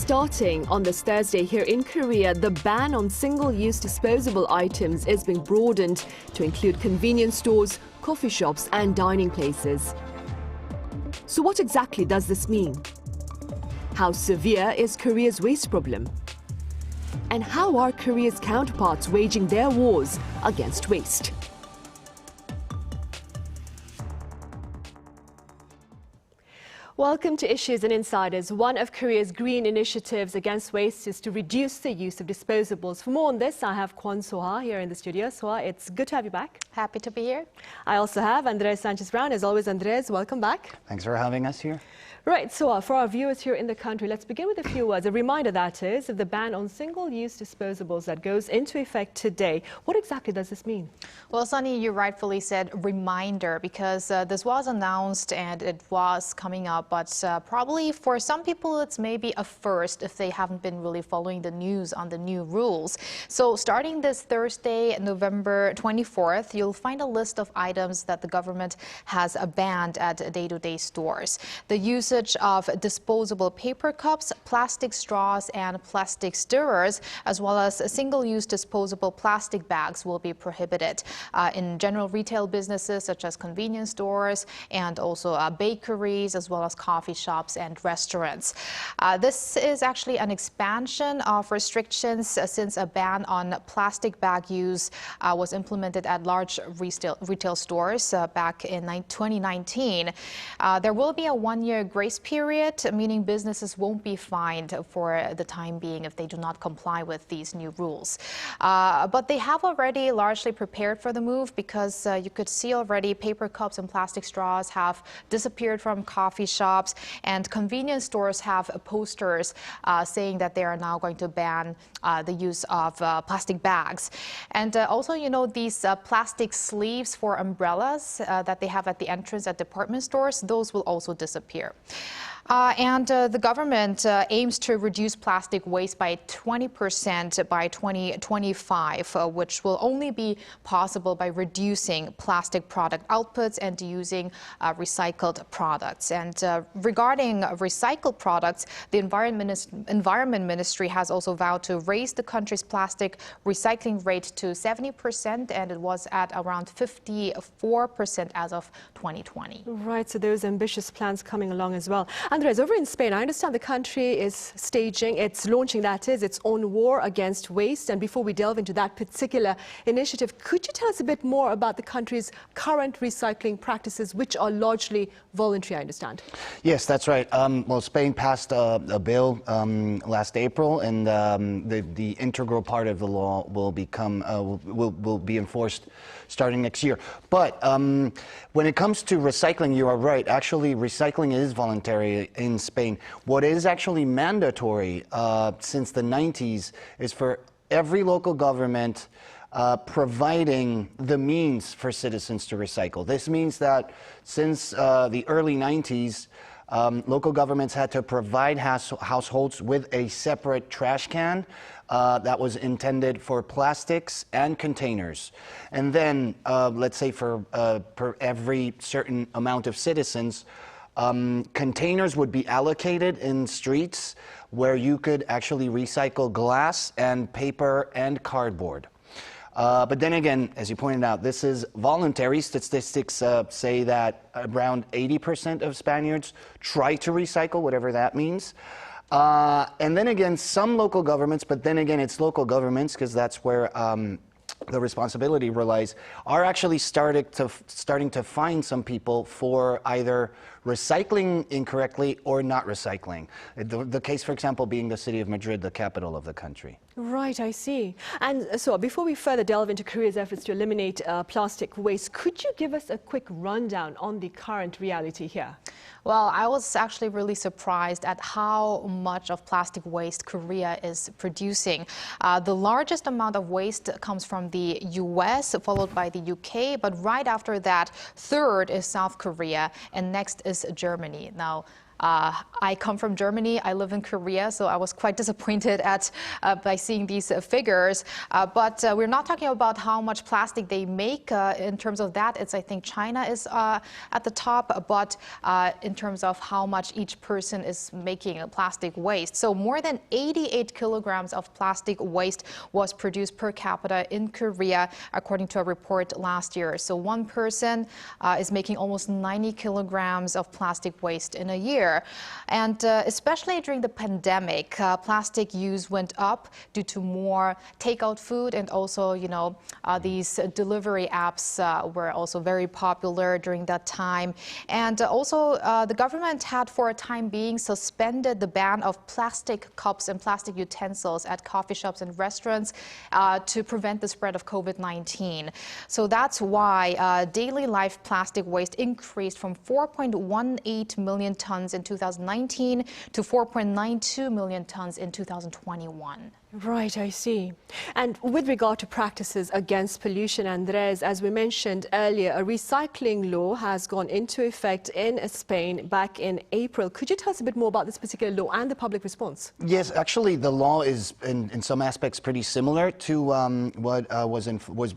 Starting on this Thursday here in Korea, the ban on single-use disposable items is being broadened to include convenience stores, coffee shops and dining places. So what exactly does this mean? How severe is Korea's waste problem? And how are Korea's counterparts waging their wars against waste? Welcome to Issues and Insiders. One of Korea's green initiatives against waste is to reduce the use of disposables. For more on this, I have Kwon Soa here in the studio. Soa, it's good to have you back. Happy to be here. I also have Andres Sanchez Braun. As always, Andres, welcome back. Thanks for having us here. Right, so for our viewers here in the country, let's begin with a few words. A reminder, that is, of the ban on single-use disposables that goes into effect today. What exactly does this mean? Well, Sunny, you rightfully said reminder because this was announced and it was coming up, but probably for some people it's maybe a first if they haven't been really following the news on the new rules. So starting this Thursday, November 24th, you'll find a list of items that the government has banned at day-to-day stores. The usage of disposable paper cups, plastic straws and plastic stirrers, as well as single-use disposable plastic bags will be prohibited in general retail businesses such as convenience stores and also bakeries, as well as coffee shops and restaurants. This is actually an expansion of restrictions since a ban on plastic bag use was implemented at large retail stores back in 2019. There will be a one-year grace period, meaning businesses won't be fined for the time being if they do not comply with these new rules. But they have already largely prepared for the move because you could see already paper cups and plastic straws have disappeared from coffee shops, and convenience stores have posters saying that they are now going to ban the use of plastic bags. And also, you know, these plastic sleeves for umbrellas that they have at the entrance at department stores, those will also disappear. And the government aims to reduce plastic waste by 20% by 2025, which will only be possible by reducing plastic product outputs and using recycled products. And regarding recycled products, the Environment Ministry has also vowed to raise the country's plastic recycling rate to 70%, and it was at around 54% as of 2020. Right, so those ambitious plans coming along as well. Andres, over in Spain, I understand the country is launching its own war against waste. And before we delve into that particular initiative, could you tell us a bit more about the country's current recycling practices, which are largely voluntary, I understand? Yes, that's right. Well, Spain passed a bill last April, and the integral part of the law will be enforced starting next year. But when it comes to recycling, you are right. Actually, recycling is voluntary in Spain. What is actually mandatory since the 90s is for every local government providing the means for citizens to recycle. This means that since the early 90s, local governments had to provide households with a separate trash can that was intended for plastics and containers. And then, let's say for every certain amount of citizens, containers would be allocated in streets where you could actually recycle glass and paper and cardboard. But then again, as you pointed out, this is voluntary. Statistics say that around 80% of Spaniards try to recycle, whatever that means. And then again, some local governments, but then again, it's local governments because that's where the responsibility relies, are actually starting to fine some people for either recycling incorrectly or not recycling. The case, for example, being the city of Madrid, the capital of the country. Right, I see. And so before we further delve into Korea's efforts to eliminate plastic waste, could you give us a quick rundown on the current reality here? Well, I was actually really surprised at how much of plastic waste Korea is producing. The largest amount of waste comes from the US, followed by the UK, but right after that, third is South Korea, and next is Germany. Now, I come from Germany, I live in Korea, so I was quite disappointed by seeing these figures. But we're not talking about how much plastic they make. In terms of that, I think China is at the top, but in terms of how much each person is making plastic waste. So more than 88 kilograms of plastic waste was produced per capita in Korea, according to a report last year. So one person is making almost 90 kilograms of plastic waste in a year. And especially during the pandemic, plastic use went up due to more takeout food, and also, these delivery apps were also very popular during that time. And also, the government had, for a time being, suspended the ban of plastic cups and plastic utensils at coffee shops and restaurants to prevent the spread of COVID-19. So that's why daily life plastic waste increased from 4.18 million tons in 2019 to 4.92 million tons in 2021. Right, I see. And with regard to practices against pollution, Andres, as we mentioned earlier, a recycling law has gone into effect in Spain back in April. Could you tell us a bit more about this particular law and the public response? Yes, actually, the law is in some aspects pretty similar to what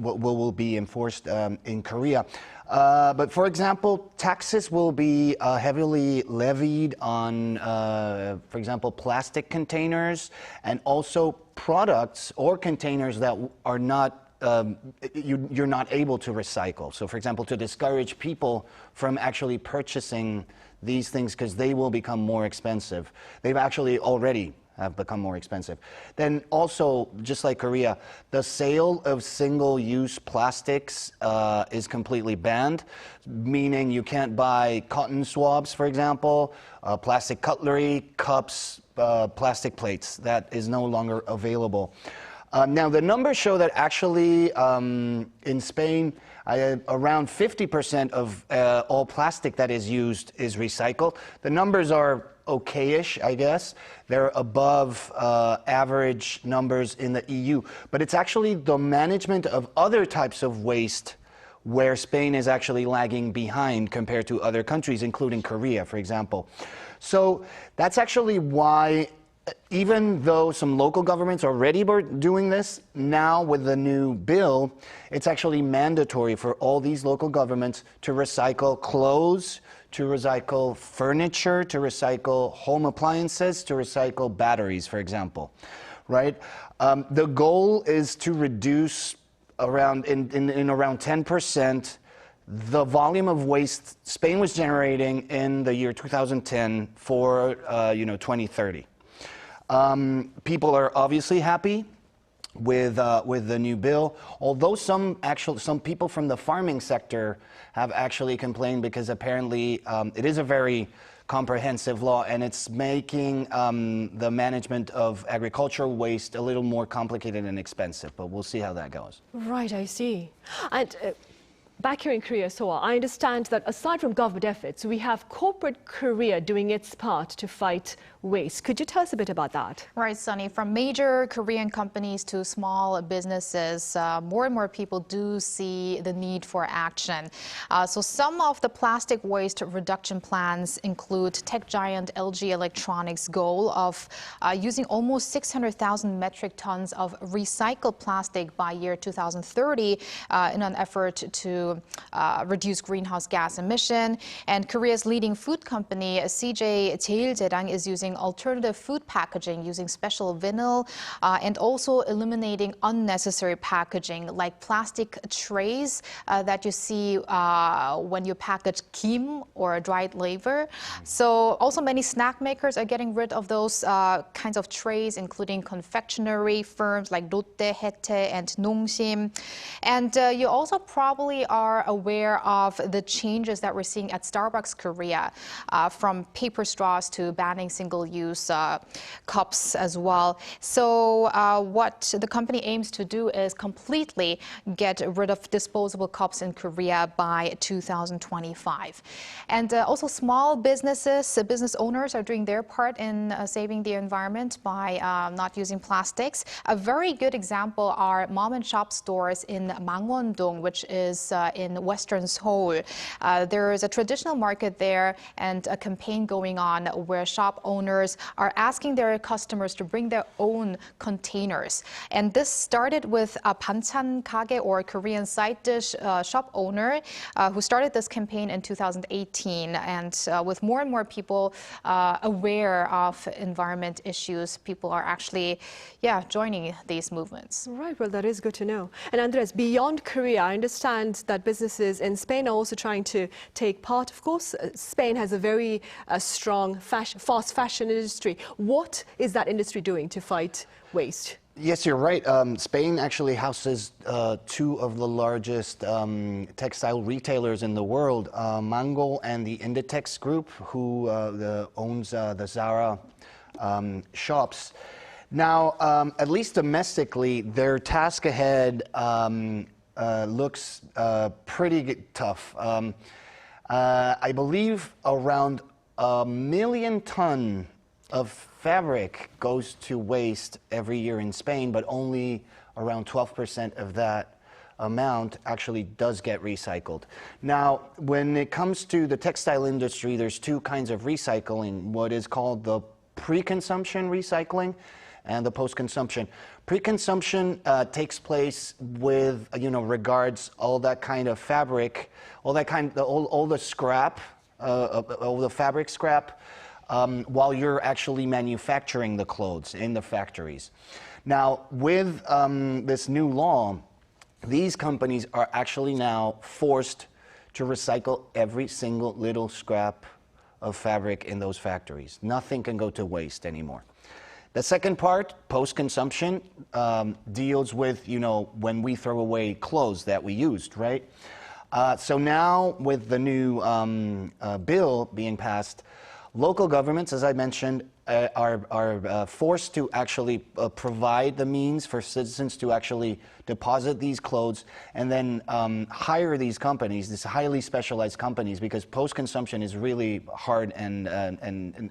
will be enforced in Korea. But for example, taxes will be heavily levied on, for example, plastic containers, and also products or containers that are not you're not able to recycle. So, for example, to discourage people from actually purchasing these things because they will become more expensive. They've actually already have become more expensive. Then also, just like Korea, the sale of single-use plastics is completely banned, meaning you can't buy cotton swabs, for example, plastic cutlery, cups, plastic plates. That is no longer available. Now, the numbers show that actually in Spain, around 50% of all plastic that is used is recycled. The numbers are okay-ish, I guess. They're above average numbers in the EU. But it's actually the management of other types of waste where Spain is actually lagging behind compared to other countries, including Korea, for example. So that's actually why, even though some local governments already were doing this, now with the new bill, it's actually mandatory for all these local governments to recycle clothes, to recycle furniture, to recycle home appliances, to recycle batteries, for example, right? The goal is to reduce around, in around 10%, the volume of waste Spain was generating in the year 2010 for, 2030. People are obviously happy with the new bill, although some people from the farming sector have actually complained because apparently it is a very comprehensive law and it's making the management of agricultural waste a little more complicated and expensive, but we'll see how that goes. Right, I see. And back here in Korea, Soa, I understand that aside from government efforts, we have corporate Korea doing its part to fight waste. Could you tell us a bit about that? Right, Sunny. From major Korean companies to small businesses, more and more people do see the need for action. So some of the plastic waste reduction plans include tech giant LG Electronics' goal of using almost 600,000 metric tons of recycled plastic by year 2030 in an effort to reduce greenhouse gas emission. And Korea's leading food company, CJ Jaeiljerang, is using alternative food packaging using special vinyl and also eliminating unnecessary packaging like plastic trays that you see when you package kim or dried liver. So also many snack makers are getting rid of those kinds of trays, including confectionery firms like Lotte, Hete, and Nongsim. And you also probably are aware of the changes that we're seeing at Starbucks Korea, from paper straws to banning single-use cups as well. So what the company aims to do is completely get rid of disposable cups in Korea by 2025. And also small businesses, business owners are doing their part in saving the environment by not using plastics. A very good example are mom and shop stores in Mangwon-dong, which is in Western Seoul. There is a traditional market there and a campaign going on where shop owners are asking their customers to bring their own containers. And this started with a banchan kage, or Korean side dish shop owner who started this campaign in 2018. And with more and more people aware of environment issues, people are actually, joining these movements. Right, well, that is good to know. And Andres, beyond Korea, I understand that businesses in Spain are also trying to take part. Of course, Spain has a very strong fast fashion industry. What is that industry doing to fight waste? Yes, you're right. Spain actually houses two of the largest textile retailers in the world, Mango and the Inditex Group, who owns the Zara shops. Now, at least domestically, their task ahead looks pretty tough. I believe around 1 million tons of fabric goes to waste every year in Spain, but only around 12% of that amount actually does get recycled. Now, when it comes to the textile industry, there's two kinds of recycling, what is called the pre-consumption recycling and the post-consumption. Pre-consumption takes place with, regards all that kind of fabric, all the scrap, all the fabric scrap, while you're actually manufacturing the clothes in the factories. Now, with this new law, these companies are actually now forced to recycle every single little scrap of fabric in those factories. Nothing can go to waste anymore. The second part, post-consumption, deals with, when we throw away clothes that we used, right? So now with the new bill being passed, local governments, as I mentioned, are forced to actually provide the means for citizens to actually deposit these clothes and then hire these companies, these highly specialized companies, because post-consumption is really hard and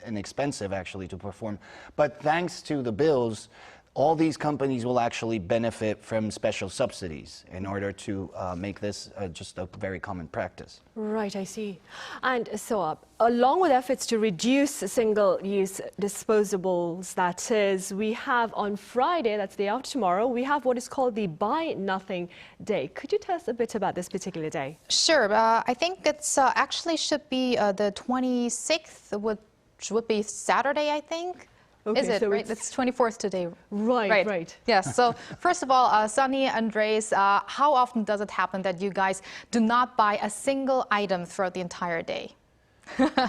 expensive actually to perform. But thanks to the bills, all these companies will actually benefit from special subsidies in order to make this just a very common practice. Right, I see. And so, along with efforts to reduce single-use disposables, that is, we have on Friday, that's the day after tomorrow, we have what is called the Buy Nothing Day. Could you tell us a bit about this particular day? Sure. I think it's actually should be the 26th, which would be Saturday, I think. Okay, is it, so right? It's 24th today. Right. Yes. So first of all, Sunny, Andres, how often does it happen that you guys do not buy a single item throughout the entire day?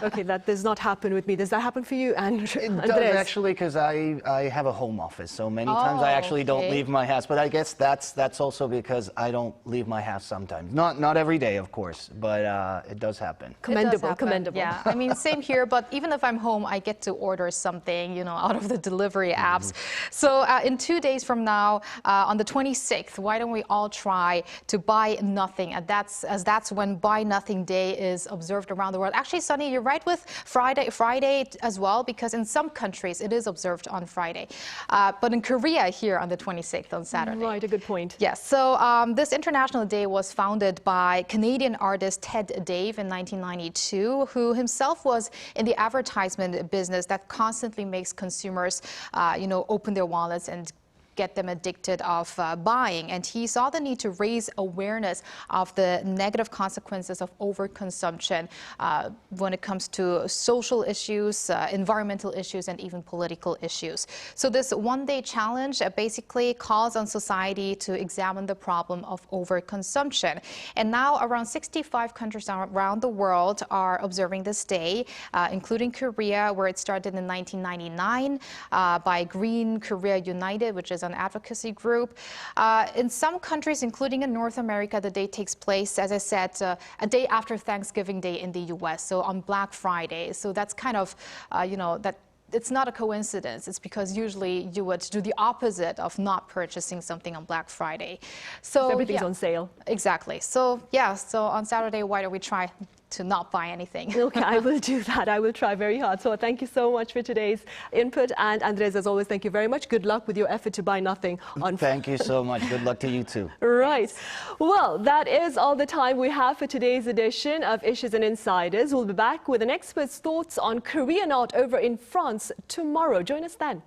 Okay, that does not happen with me. Does that happen for you, Andres? It does actually, because I have a home office, so many times I actually don't leave my house. But I guess that's also because I don't leave my house sometimes. Not every day, of course, but it does happen. Commendable. Yeah, I mean, same here. But even if I'm home, I get to order something, out of the delivery apps. So in 2 days from now, on the 26th, why don't we all try to buy nothing? And that's when Buy Nothing Day is observed around the world. Actually, Sunny, you're right with Friday as well, because in some countries it is observed on Friday. But in Korea, here on the 26th, on Saturday. Right, a good point. Yes, so this International Day was founded by Canadian artist Ted Dave in 1992, who himself was in the advertisement business that constantly makes consumers, open their wallets and get them addicted of buying. And he saw the need to raise awareness of the negative consequences of overconsumption when it comes to social issues, environmental issues, and even political issues. So this one-day challenge basically calls on society to examine the problem of overconsumption. And now around 65 countries around the world are observing this day, including Korea, where it started in 1999 by Green Korea United, which is an advocacy group. In some countries, including in North America, the day takes place, as I said, a day after Thanksgiving Day in the U.S., so on Black Friday. So that's kind of, that it's not a coincidence. It's because usually you would do the opposite of not purchasing something on Black Friday. So everything's on sale. Exactly. So so on Saturday, why don't we try to not buy anything. Okay, I will do that. I will try very hard. So thank you so much for today's input. And Andres, as always, thank you very much. Good luck with your effort to buy nothing on Thank you so much. Good luck to you too. Right. Well, that is all the time we have for today's edition of Issues and Insiders. We'll be back with an expert's thoughts on Korean art over in France tomorrow. Join us then.